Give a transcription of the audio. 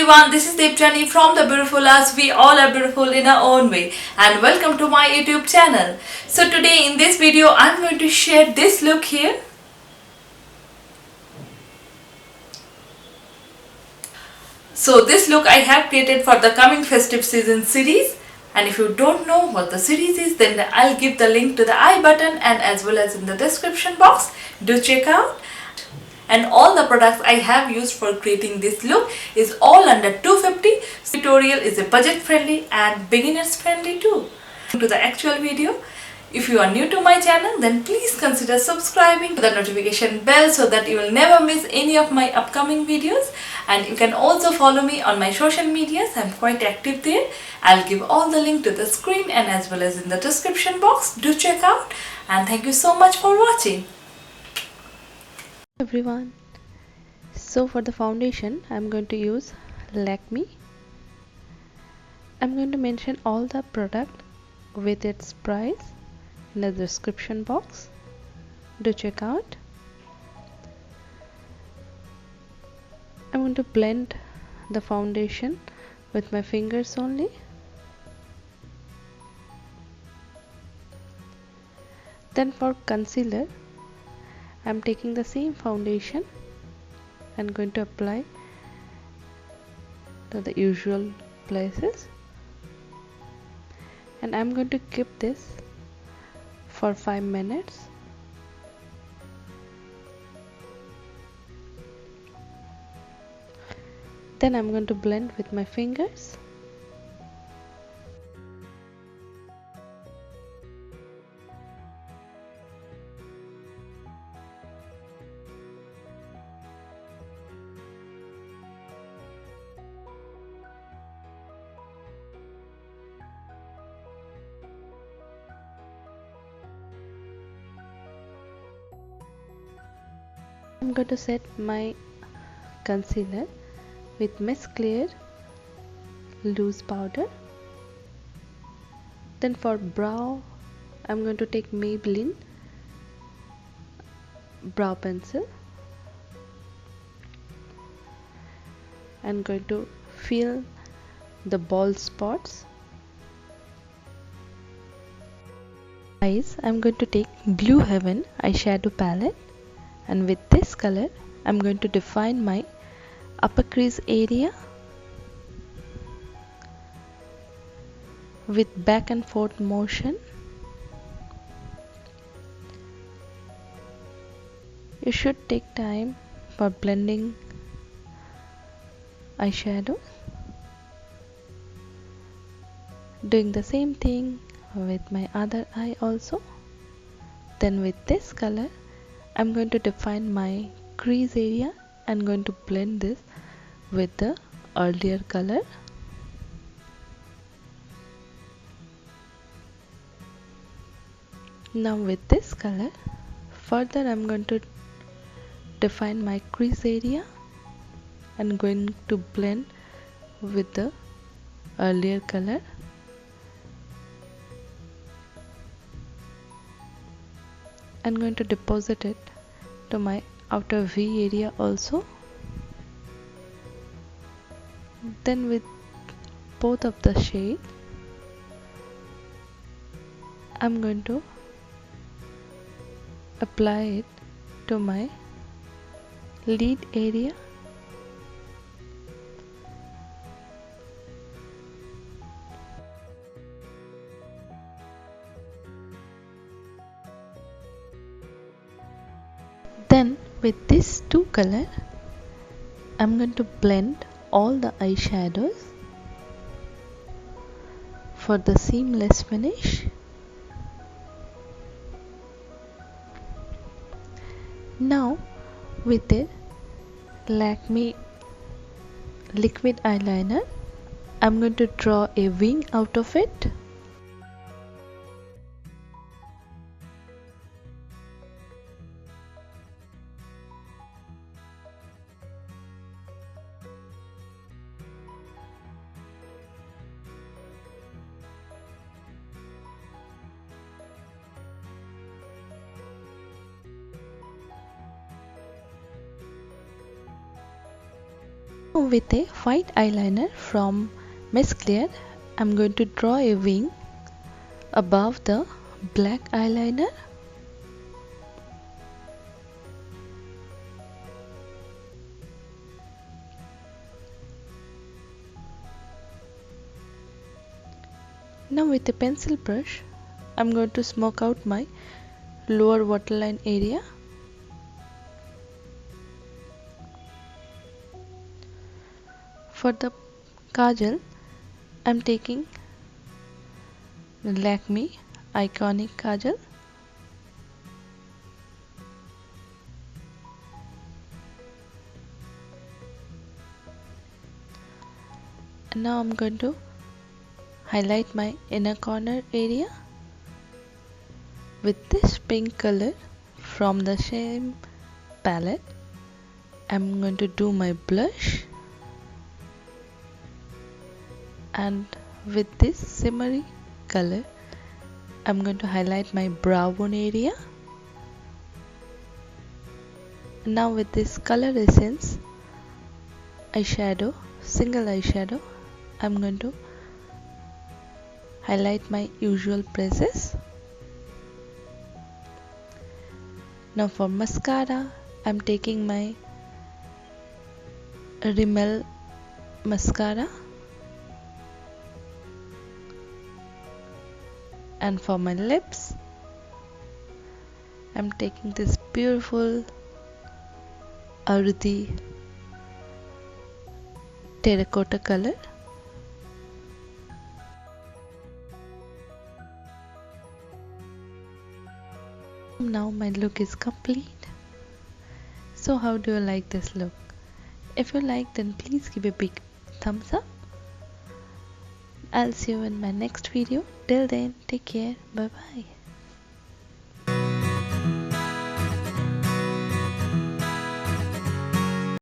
everyone, this is Devjani from The Beautiful Us. We all are beautiful in our own way, and welcome to my YouTube channel. So today in this video I'm going to share this look here. So this look I have created for the coming festive season series, and if you don't know what the series is, then I'll give the link to the I button and as well as in the description box. Do check out. And all the products I have used for creating this look is all under 250. Tutorial is a budget friendly and beginners friendly too. To the actual video, if you are new to my channel, then please consider subscribing to the notification bell so that you will never miss any of my upcoming videos. And you can also follow me on my social medias. I'm quite active there. I'll give all the link to the screen and as well as in the description box. Do check out, and thank you so much for watching. Everyone, so for the foundation I'm going to use Lakmé. I'm going to mention all the product with its price in the description box. Do check out. I'm going to blend the foundation with my fingers only. Then for concealer, I'm taking the same foundation and going to apply to the usual places, and I'm going to keep this for 5 minutes. Then I'm going to blend with my fingers. I'm going to set my concealer with Miss Clear loose powder. Then for brow, I'm going to take Maybelline brow pencil. I'm going to fill the bald spots. Eyes, I'm going to take Blue Heaven eyeshadow palette. And with this color, I'm going to define my upper crease area with back and forth motion. You should take time for blending eyeshadow. Doing the same thing with my other eye also. Then with this color, I'm going to define my crease area and going to blend this with the earlier color. Now with this color, further I'm going to define my crease area and going to blend with the earlier color. I'm going to deposit it to my outer V area also. Then with both of the shades, I'm going to apply it to my lid area. Then with these two colors, I'm going to blend all the eyeshadows for the seamless finish. Now with the Lakmé liquid eyeliner, I'm going to draw a wing out of it. With a white eyeliner from Miss Clear, I'm going to draw a wing above the black eyeliner. Now with a pencil brush, I'm going to smoke out my lower waterline area. For the kajal, I'm taking the Lakmé Iconic Kajal. And now I'm going to highlight my inner corner area with this pink color from the same palette. I'm going to do my blush, and with this shimmery color I'm going to highlight my brow bone area. Now with this color essence eyeshadow, single eyeshadow, I'm going to highlight my usual places. Now for mascara, I'm taking my Rimmel mascara, and for my lips, I'm taking this beautiful earthy terracotta color. Now my look is complete. So how do you like this look? If you like, then please give a big thumbs up. I'll see you in my next video. Till then, take care. Bye bye.